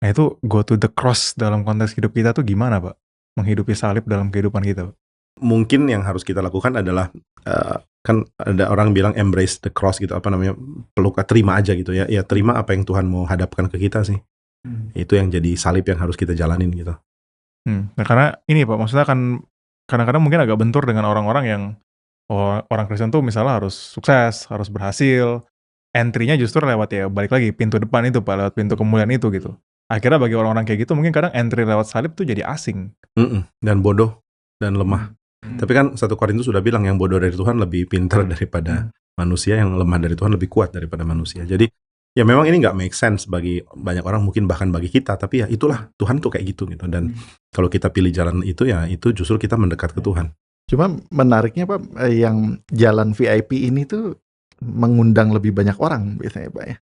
Nah itu go to the cross dalam konteks hidup kita tuh gimana Pak? Menghidupi salib dalam kehidupan kita Pak? Mungkin yang harus kita lakukan adalah kan ada orang bilang embrace the cross gitu, apa namanya, peluk, terima aja gitu ya. Ya terima apa yang Tuhan mau hadapkan ke kita sih. Itu yang jadi salib yang harus kita jalanin gitu. Nah karena ini Pak, maksudnya kan kadang-kadang mungkin agak bentur dengan orang-orang yang orang Kristen tuh misalnya harus sukses, harus berhasil, entry-nya justru lewat ya balik lagi pintu depan itu Pak, lewat pintu kemuliaan itu gitu. Akhirnya bagi orang-orang kayak gitu mungkin kadang entry lewat salib tuh jadi asing. Dan bodoh dan lemah. Tapi kan 1 Korintus sudah bilang yang bodoh dari Tuhan lebih pintar daripada manusia, yang lemah dari Tuhan lebih kuat daripada manusia. Jadi ya memang ini nggak make sense bagi banyak orang, mungkin bahkan bagi kita, tapi ya itulah Tuhan tuh kayak gitu. Dan kalau kita pilih jalan itu ya itu justru kita mendekat ke Tuhan. Cuma menariknya Pak, yang jalan VIP ini tuh mengundang lebih banyak orang biasanya Pak ya.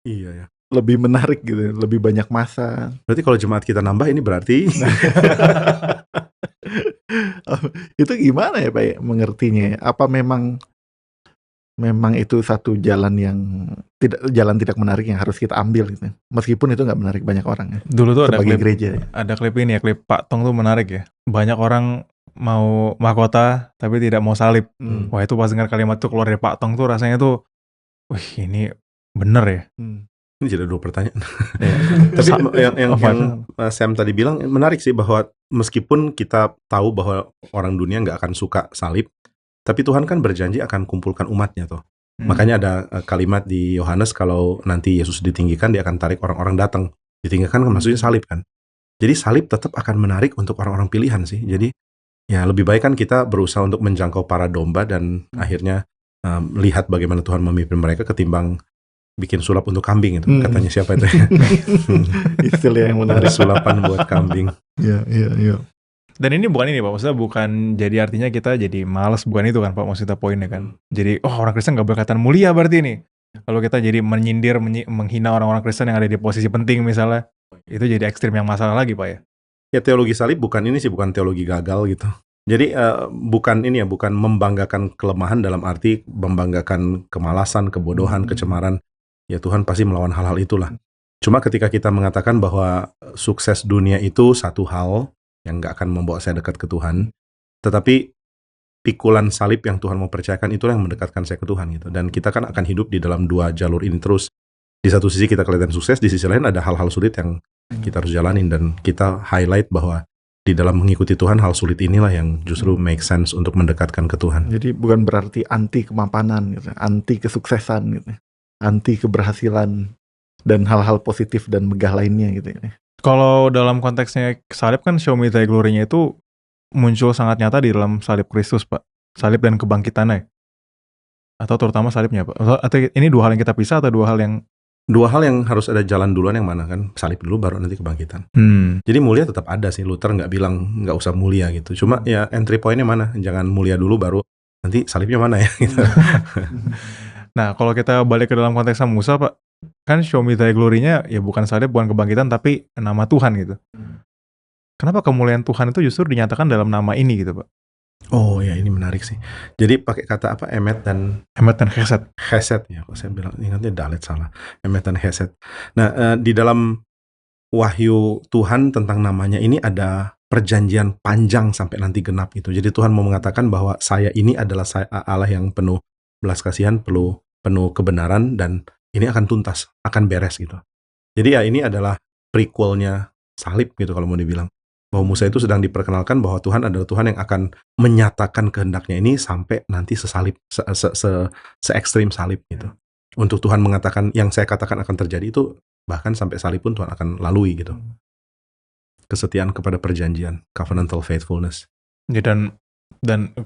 Iya ya. Lebih menarik gitu, lebih banyak massa. Berarti kalau jemaat kita nambah ini berarti itu gimana ya Pak ya, mengertinya? Apa memang itu satu jalan yang tidak menarik yang harus kita ambil gitu. Meskipun itu nggak menarik banyak orang ya. Dulu tuh ada klip gereja ya. Ada klip ini ya, klip Pak Tong tuh menarik ya. Banyak orang mau mahkota tapi tidak mau salib. Wah itu pas dengar kalimat tuh keluar dari Pak Tong tuh rasanya tuh, wih ini bener ya. Ini jadi 2 pertanyaan. Tapi yang Sam tadi bilang menarik sih, bahwa meskipun kita tahu bahwa orang dunia nggak akan suka salib, tapi Tuhan kan berjanji akan kumpulkan umatnya toh. Makanya ada kalimat di Yohanes, kalau nanti Yesus ditinggikan dia akan tarik orang-orang datang. Ditinggikan kan maksudnya salib kan. Jadi salib tetap akan menarik untuk orang-orang pilihan sih. Jadi ya lebih baik kan kita berusaha untuk menjangkau para domba dan akhirnya lihat bagaimana Tuhan memimpin mereka ketimbang bikin sulap untuk kambing itu. Katanya siapa itu? Istilah yang menarik. Sulapan buat kambing. Iya. Dan ini bukan ini Pak, maksudnya bukan jadi artinya kita jadi malas, bukan itu kan Pak maksudnya poinnya kan. Jadi orang Kristen gak berkatan mulia berarti ini. Kalau kita jadi menyindir, menghina orang-orang Kristen yang ada di posisi penting misalnya, itu jadi ekstrim yang masalah lagi Pak ya. Ya teologi salib bukan ini sih, bukan teologi gagal gitu. Jadi bukan ini ya, bukan membanggakan kelemahan dalam arti membanggakan kemalasan, kebodohan, kecemaran. Ya Tuhan pasti melawan hal-hal itulah. Cuma ketika kita mengatakan bahwa sukses dunia itu satu hal yang gak akan membawa saya dekat ke Tuhan, tetapi pikulan salib yang Tuhan mau percayakan itulah yang mendekatkan saya ke Tuhan gitu. Dan kita kan akan hidup di dalam dua jalur ini terus. Di satu sisi kita kelihatan sukses, di sisi lain ada hal-hal sulit yang kita harus jalanin, dan kita highlight bahwa di dalam mengikuti Tuhan hal sulit inilah yang justru make sense untuk mendekatkan ke Tuhan. Jadi bukan berarti anti kemapanan gitu, anti kesuksesan gitu, anti keberhasilan dan hal-hal positif dan megah lainnya gitu ya. Kalau dalam konteksnya salib kan show me thy glory-nya itu muncul sangat nyata di dalam salib Kristus, Pak. Salib dan kebangkitannya. Atau terutama salibnya, Pak. Atau ini dua hal yang kita pisah atau dua hal yang harus ada jalan duluan, yang mana kan? Salib dulu baru nanti kebangkitan. Hmm. Jadi mulia tetap ada sih. Luther nggak bilang nggak usah mulia gitu. Cuma ya entry point-nya mana? Jangan mulia dulu baru nanti salibnya mana ya gitu. Nah, kalau kita balik ke dalam konteks Musa, Pak, kan show me thy glory-nya ya bukan salib, bukan kebangkitan, tapi nama Tuhan gitu. Kenapa kemuliaan Tuhan itu justru dinyatakan dalam nama ini gitu, Pak? Oh ya, ini menarik sih. Jadi pakai kata apa? Emet dan Chesed. Chesed ya. Kok saya bilang ingatnya Dalet salah. Emet dan Chesed. Nah, di dalam wahyu Tuhan tentang namanya ini ada perjanjian panjang sampai nanti genap gitu. Jadi Tuhan mau mengatakan bahwa saya ini adalah Allah yang penuh belas kasihan, penuh kebenaran, dan ini akan tuntas, akan beres gitu. Jadi ya ini adalah prequelnya salib gitu kalau mau dibilang. Bahwa Musa itu sedang diperkenalkan bahwa Tuhan adalah Tuhan yang akan menyatakan kehendaknya ini sampai nanti sesalib, se-ekstrim salib gitu. Untuk Tuhan mengatakan yang saya katakan akan terjadi itu bahkan sampai salib pun Tuhan akan lalui gitu. Kesetiaan kepada perjanjian, covenantal faithfulness. Ya, dan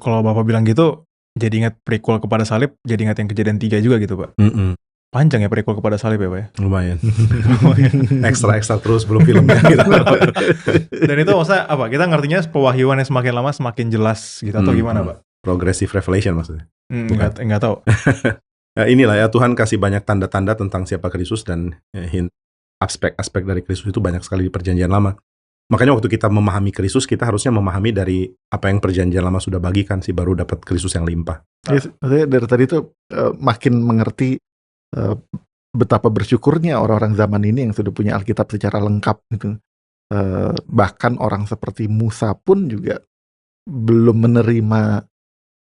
kalau Bapak bilang gitu, jadi ingat prequel kepada salib, jadi ingat yang Kejadian 3 juga gitu, Pak. Panjang ya prequel kepada salib ya, Pak ya? Lumayan. Ekstra terus belum filmnya gitu. Dan itu maksudnya apa? Kita ngertinya pewahyuan yang semakin lama semakin jelas gitu atau gimana, Pak? Progressive revelation maksudnya. Enggak tahu. Nah, inilah ya, Tuhan kasih banyak tanda-tanda tentang siapa Kristus, dan aspek-aspek dari Kristus itu banyak sekali di perjanjian lama. Makanya waktu kita memahami Kristus, kita harusnya memahami dari apa yang perjanjian lama sudah bagikan sih, baru dapat Kristus yang limpah. Yes, dari tadi tuh makin mengerti betapa bersyukurnya orang-orang zaman ini yang sudah punya Alkitab secara lengkap gitu. Bahkan orang seperti Musa pun juga belum menerima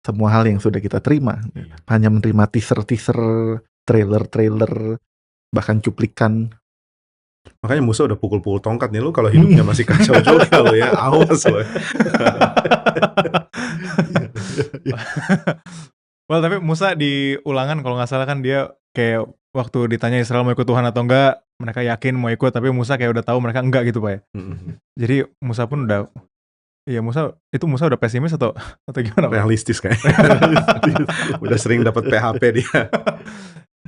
semua hal yang sudah kita terima. Hanya menerima teaser-teaser, trailer-trailer, bahkan cuplikan. Makanya Musa udah pukul-pukul tongkat nih, lu kalau hidupnya masih kacau juga lo ya, awas lo. Well, tapi Musa di Ulangan kalau nggak salah kan dia kayak waktu ditanya Israel mau ikut Tuhan atau enggak, mereka yakin mau ikut, tapi Musa kayak udah tahu mereka enggak gitu, Pak ya. Jadi Musa pun udah, Musa udah pesimis atau gimana, Pak? Realistis kayak. Udah sering dapat PHP dia.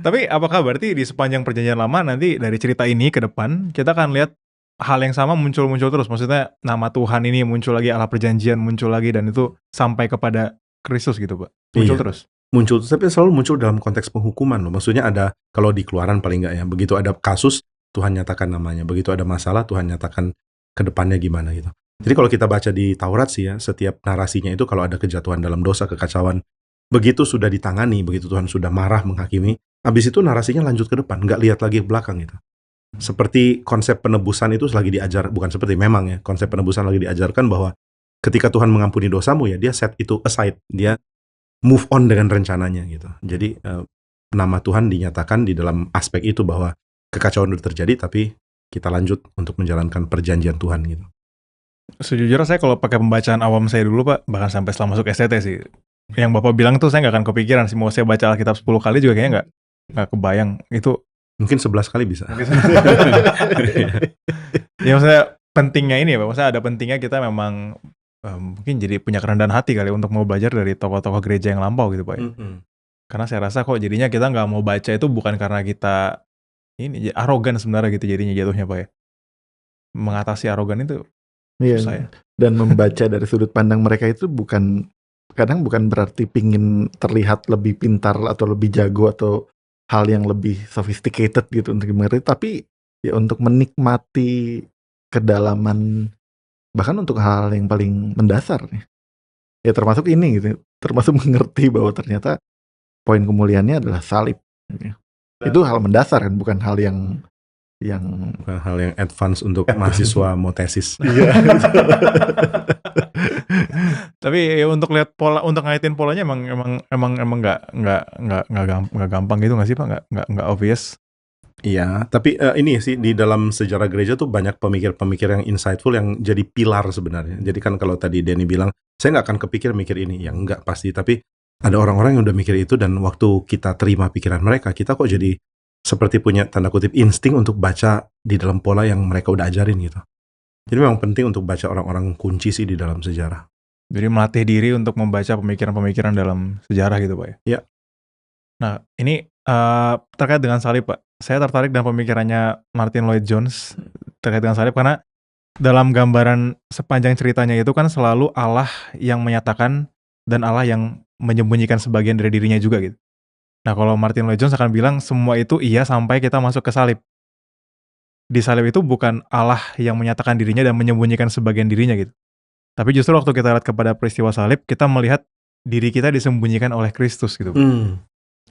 Tapi apakah berarti di sepanjang perjanjian lama nanti dari cerita ini ke depan kita akan lihat hal yang sama muncul terus? Maksudnya nama Tuhan ini muncul lagi, Allah perjanjian muncul lagi, dan itu sampai kepada Kristus gitu, Pak? Muncul terus? Muncul, tapi selalu muncul dalam konteks penghukuman loh. Maksudnya ada, kalau di Keluaran paling nggak ya, begitu ada kasus, Tuhan nyatakan namanya. Begitu ada masalah, Tuhan nyatakan ke depannya gimana gitu. Jadi kalau kita baca di Taurat sih ya, setiap narasinya itu kalau ada kejatuhan dalam dosa, kekacauan, begitu sudah ditangani, begitu Tuhan sudah marah menghakimi, habis itu narasinya lanjut ke depan, nggak lihat lagi ke belakang gitu. Seperti konsep penebusan itu lagi diajar, bukan seperti, memang ya, konsep penebusan lagi diajarkan bahwa ketika Tuhan mengampuni dosamu ya, dia set itu aside, dia move on dengan rencananya gitu. Jadi nama Tuhan dinyatakan di dalam aspek itu bahwa kekacauan sudah terjadi, tapi kita lanjut untuk menjalankan perjanjian Tuhan gitu. Sejujurnya saya kalau pakai pembacaan awam saya dulu, Pak, bahkan sampai setelah masuk STT sih, yang Bapak bilang tuh saya nggak akan kepikiran sih, mau saya baca Alkitab 10 kali juga kayaknya nggak kebayang itu. Mungkin 11 kali bisa. Ya maksudnya pentingnya ini ya, Pak, maksudnya ada pentingnya kita memang mungkin jadi punya kerendahan hati kali untuk mau belajar dari tokoh-tokoh gereja yang lampau gitu, Pak ya. Karena saya rasa kok jadinya kita nggak mau baca itu bukan karena kita ini arogan sebenarnya gitu jadinya jatuhnya, Pak ya. Mengatasi arogan itu susah ya. Dan membaca dari sudut pandang mereka itu kadang bukan berarti pingin terlihat lebih pintar atau lebih jago atau hal yang lebih sophisticated gitu untuk mengerti, tapi ya untuk menikmati kedalaman, bahkan untuk hal yang paling mendasar nih. Ya termasuk ini gitu, termasuk mengerti bahwa ternyata poin kemuliaannya adalah salib. Gitu. Itu hal mendasar kan, bukan hal yang advance untuk mahasiswa mau tesis. Iya. Tapi ya untuk lihat pola, untuk ngaitin polanya emang nggak gampang gitu nggak sih Pak? Nggak obvious. Iya, tapi ini sih di dalam sejarah gereja tuh banyak pemikir-pemikir yang insightful yang jadi pilar sebenarnya. Jadi kan kalau tadi Denny bilang, saya nggak akan kepikir mikir ini, ya enggak pasti. Tapi ada orang-orang yang udah mikir itu dan waktu kita terima pikiran mereka, kita kok jadi seperti punya tanda kutip insting untuk baca di dalam pola yang mereka udah ajarin gitu. Jadi memang penting untuk baca orang-orang kunci sih di dalam sejarah. Jadi melatih diri untuk membaca pemikiran-pemikiran dalam sejarah gitu Pak ya? Iya. Nah ini terkait dengan salib Pak. Saya tertarik dengan pemikirannya Martin Lloyd Jones terkait dengan salib karena dalam gambaran sepanjang ceritanya itu kan selalu Allah yang menyatakan dan Allah yang menyembunyikan sebagian dari dirinya juga gitu. Nah kalau Martin Lloyd Jones akan bilang semua itu iya sampai kita masuk ke salib. Di salib itu bukan Allah yang menyatakan dirinya dan menyembunyikan sebagian dirinya gitu. Tapi justru waktu kita lihat kepada peristiwa salib, kita melihat diri kita disembunyikan oleh Kristus gitu.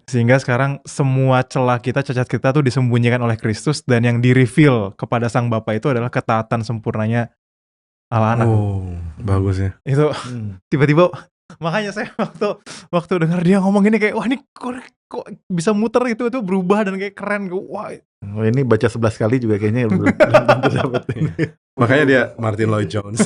Sehingga sekarang semua celah kita, cacat kita tuh disembunyikan oleh Kristus dan yang di-reveal kepada Sang Bapa itu adalah ketaatan sempurnanya Allah anak. Oh, bagus ya. Itu tiba-tiba makanya saya waktu dengar dia ngomong ini kayak wah ini kok bisa muter itu berubah dan kayak keren. Wah, ini baca 11 kali juga kayaknya belum tentu dapat ini. Makanya dia Martin Lloyd Jones.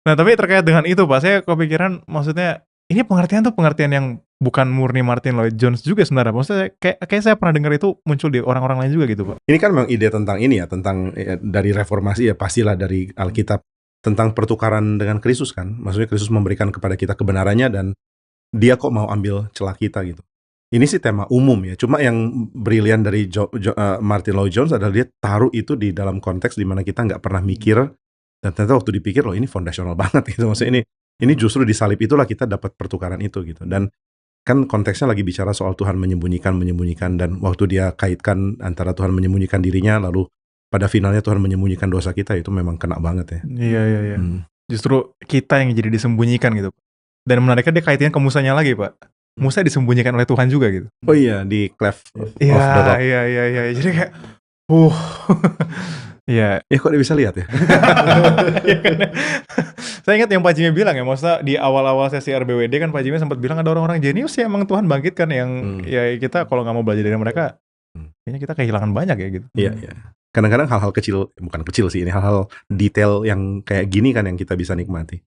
Nah, tapi terkait dengan itu Pak, saya kepikiran maksudnya ini pengertian yang bukan murni Martin Lloyd Jones juga sebenarnya. Maksudnya kayak saya pernah dengar itu muncul di orang-orang lain juga gitu Pak. Ini kan memang ide tentang ini ya, tentang dari reformasi ya pastilah dari Alkitab. Tentang pertukaran dengan Kristus kan. Maksudnya Kristus memberikan kepada kita kebenarannya dan dia kok mau ambil celah kita gitu. Ini sih tema umum ya. Cuma yang brilian dari Martin Lloyd Jones adalah dia taruh itu di dalam konteks di mana kita nggak pernah mikir. Dan ternyata waktu dipikir loh ini fondasional banget gitu. Maksudnya ini justru di salib itulah kita dapat pertukaran itu gitu. Dan kan konteksnya lagi bicara soal Tuhan menyembunyikan dan waktu dia kaitkan antara Tuhan menyembunyikan dirinya lalu pada finalnya Tuhan menyembunyikan dosa kita, itu memang kena banget ya. Iya. Justru kita yang jadi disembunyikan gitu. Dan menariknya dia kaitannya ke Musanya lagi Pak. Musa disembunyikan oleh Tuhan juga gitu. Oh iya, di cleft of the rock. Iya. Jadi kayak Iya. Ya kok dia bisa lihat ya? Saya ingat yang Pak Jimmy bilang ya, maksudnya di awal-awal sesi RBWD kan Pak Jimmy sempat bilang ada orang-orang jenius ya emang Tuhan bangkitkan yang ya kita kalau nggak mau belajar dari mereka, kayaknya kita kehilangan banyak ya gitu. Iya. Kadang-kadang hal-hal kecil, bukan kecil sih ini, hal-hal detail yang kayak gini kan yang kita bisa nikmati.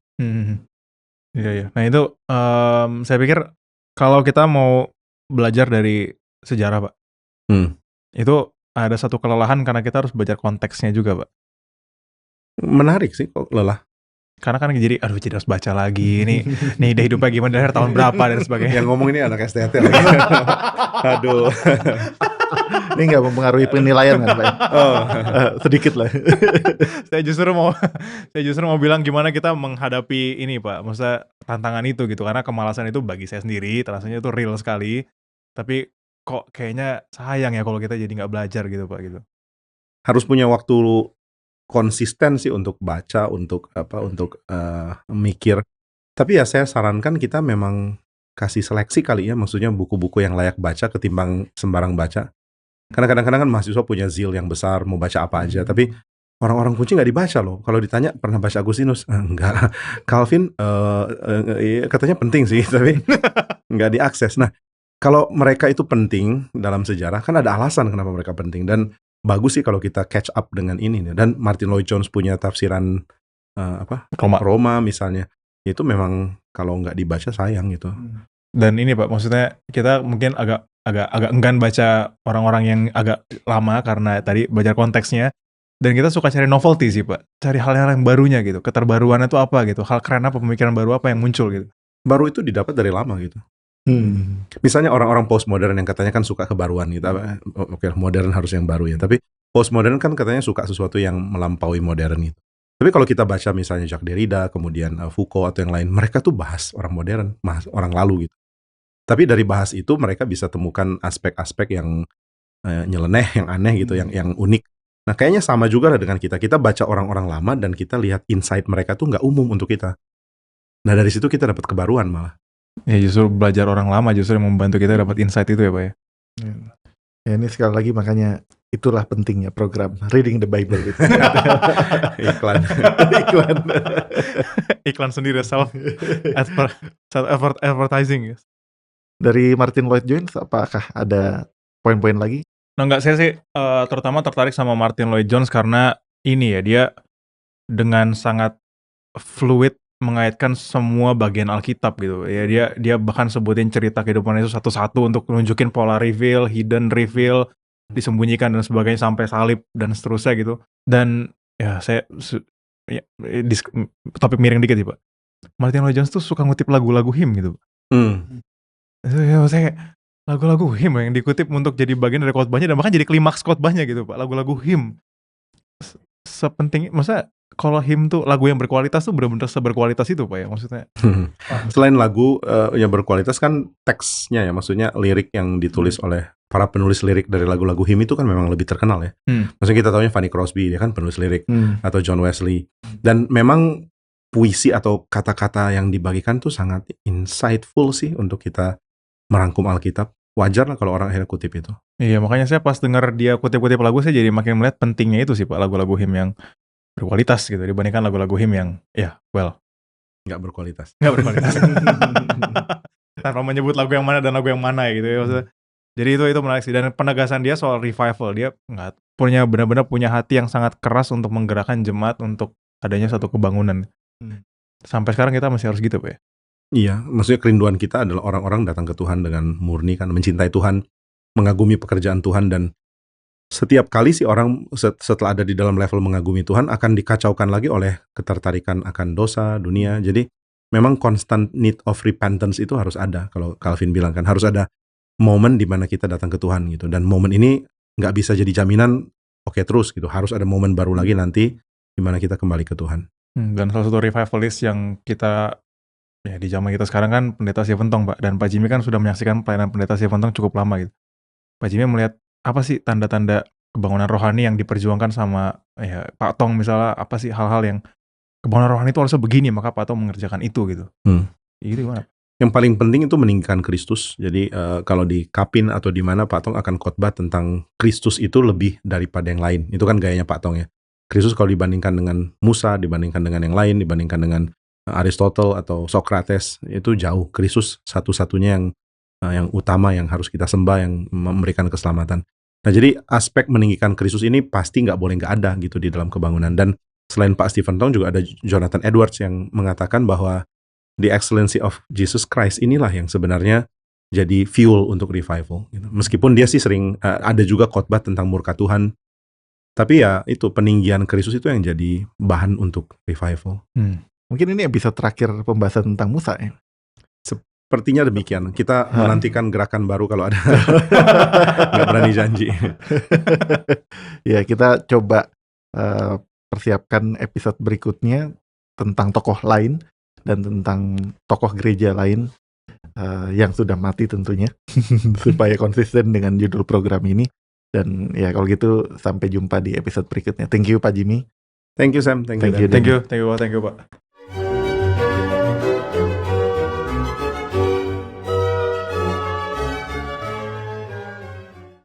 Iya. Nah itu saya pikir kalau kita mau belajar dari sejarah Pak, itu ada satu kelelahan karena kita harus belajar konteksnya juga Pak. Menarik sih kok lelah. Karena kan jadi harus baca lagi nih ide hidupnya gimana dari tahun berapa dan sebagainya. Yang ngomong ini anak STT lagi. Aduh. Ini nggak mempengaruhi penilaian kan Pak? Sedikit lah. Saya justru mau bilang gimana kita menghadapi ini Pak, maksudnya tantangan itu gitu, karena kemalasan itu bagi saya sendiri rasanya itu real sekali. Tapi kok kayaknya sayang ya kalau kita jadi nggak belajar gitu Pak gitu. Harus punya waktu konsisten sih untuk baca, untuk mikir. Tapi ya saya sarankan kita memang kasih seleksi kali ya, maksudnya buku-buku yang layak baca ketimbang sembarang baca. Karena kadang-kadang kan mahasiswa punya zeal yang besar, mau baca apa aja, tapi orang-orang kunci nggak dibaca loh. Kalau ditanya pernah baca Agustinus? Enggak. Calvin katanya penting sih, tapi nggak diakses. Nah, kalau mereka itu penting dalam sejarah, kan ada alasan kenapa mereka penting. Dan bagus sih kalau kita catch up dengan ini. Dan Martin Lloyd Jones punya tafsiran Roma misalnya. Itu memang kalau nggak dibaca sayang gitu. Dan ini Pak, maksudnya kita mungkin agak enggan baca orang-orang yang agak lama karena tadi belajar konteksnya. Dan kita suka cari novelty sih Pak. Cari hal-hal yang barunya gitu. Keterbaruannya itu apa gitu. Hal keren apa, pemikiran baru apa yang muncul gitu. Baru itu didapat dari lama gitu. Misalnya orang-orang postmodern yang katanya kan suka kebaruan gitu. Oke, modern harus yang baru ya. Tapi postmodern kan katanya suka sesuatu yang melampaui modern gitu. Tapi kalau kita baca misalnya Jacques Derrida, kemudian Foucault atau yang lain, mereka tuh bahas orang modern, bahas orang lalu gitu. Tapi dari bahas itu mereka bisa temukan aspek-aspek yang nyeleneh, yang aneh gitu, yang unik. Nah kayaknya sama juga lah dengan kita. Kita baca orang-orang lama dan kita lihat insight mereka tuh nggak umum untuk kita. Nah dari situ kita dapat kebaruan malah. Ya justru belajar orang lama justru yang membantu kita dapat insight itu ya Pak ya. Ya ini sekali lagi makanya itulah pentingnya program Reading the Bible itu. Iklan. Iklan. Iklan sendiri, self advertising. Dari Martin Lloyd Jones, apakah ada poin-poin lagi? Nah, enggak, saya sih terutama tertarik sama Martin Lloyd Jones karena ini ya, dia dengan sangat fluid mengaitkan semua bagian Alkitab gitu. Ya dia bahkan sebutin cerita kehidupan Yesus satu-satu untuk nunjukin pola reveal, hidden reveal, disembunyikan dan sebagainya sampai salib dan seterusnya gitu. Dan ya topik miring dikit sih Pak. Martin Lloyd Jones tuh suka ngutip lagu-lagu hymn gitu. Ya, saya lagu-lagu hymn yang dikutip untuk jadi bagian dari khotbahnya dan bahkan jadi klimaks khotbahnya gitu Pak. Lagu-lagu hymn sepenting, masa kalau hymn tuh lagu yang berkualitas tuh benar-benar seberkualitas itu Pak ya maksudnya. Selain lagu yang berkualitas kan teksnya ya, maksudnya lirik yang ditulis oleh para penulis lirik dari lagu-lagu hymn itu kan memang lebih terkenal ya. Maksudnya kita tahunya Fanny Crosby, dia kan penulis lirik, atau John Wesley. Dan memang puisi atau kata-kata yang dibagikan tuh sangat insightful sih untuk kita merangkum Alkitab. Wajar lah kalau orang akhirnya kutip itu. Iya, makanya saya pas dengar dia kutip-kutip lagu, saya jadi makin melihat pentingnya itu sih Pak, lagu-lagu hymn yang berkualitas gitu dibandingkan lagu-lagu hymn yang nggak berkualitas. Tanpa menyebut lagu yang mana dan lagu yang mana gitu ya maksudnya. Jadi itu menarik sih, dan penegasan dia soal revival, dia nggak benar-benar punya hati yang sangat keras untuk menggerakkan jemaat untuk adanya satu kebangunan. Sampai sekarang kita masih harus gitu Pak ya. Iya, maksudnya kerinduan kita adalah orang-orang datang ke Tuhan dengan murni kan, mencintai Tuhan, mengagumi pekerjaan Tuhan, dan setiap kali si orang setelah ada di dalam level mengagumi Tuhan akan dikacaukan lagi oleh ketertarikan akan dosa, dunia. Jadi memang constant need of repentance itu harus ada. Kalau Calvin bilang kan harus ada momen di mana kita datang ke Tuhan gitu, dan momen ini nggak bisa jadi jaminan oke terus gitu. Harus ada momen baru lagi nanti di mana kita kembali ke Tuhan. Dan salah satu revivalist yang kita ya di zaman kita sekarang kan Pendeta Stephen Tong Pak, dan Pak Jimmy kan sudah menyaksikan pelayanan Pendeta Stephen Tong cukup lama gitu. Pak Jimmy melihat apa sih tanda-tanda kebangunan rohani yang diperjuangkan sama ya Pak Tong misalnya, apa sih hal-hal yang kebangunan rohani itu harusnya begini, maka Pak Tong mengerjakan itu gitu. Itu gimana? Yang paling penting itu meninggikan Kristus. Jadi kalau di Kapin atau di mana Pak Tong akan khotbah tentang Kristus itu lebih daripada yang lain. Itu kan gayanya Pak Tong ya. Kristus kalau dibandingkan dengan Musa, dibandingkan dengan yang lain, dibandingkan dengan Aristotle atau Socrates, itu jauh. Kristus satu-satunya yang utama yang harus kita sembah, yang memberikan keselamatan. Nah, jadi aspek meninggikan Kristus ini pasti nggak boleh nggak ada gitu di dalam kebangunan. Dan selain Pak Stephen Tong juga ada Jonathan Edwards yang mengatakan bahwa the excellency of Jesus Christ inilah yang sebenarnya jadi fuel untuk revival. Gitu. Meskipun dia sih sering ada juga khotbah tentang murka Tuhan, tapi ya itu peninggian Kristus itu yang jadi bahan untuk revival. Mungkin ini episode terakhir pembahasan tentang Musa ya. Sepertinya demikian. Kita menantikan gerakan baru kalau ada. Nggak berani janji. Ya, kita coba persiapkan episode berikutnya tentang tokoh lain dan tentang tokoh gereja lain yang sudah mati tentunya, supaya konsisten dengan judul program ini. Dan ya kalau gitu sampai jumpa di episode berikutnya. Thank you Pak Jimmy. Thank you Sam. Thank you Pak.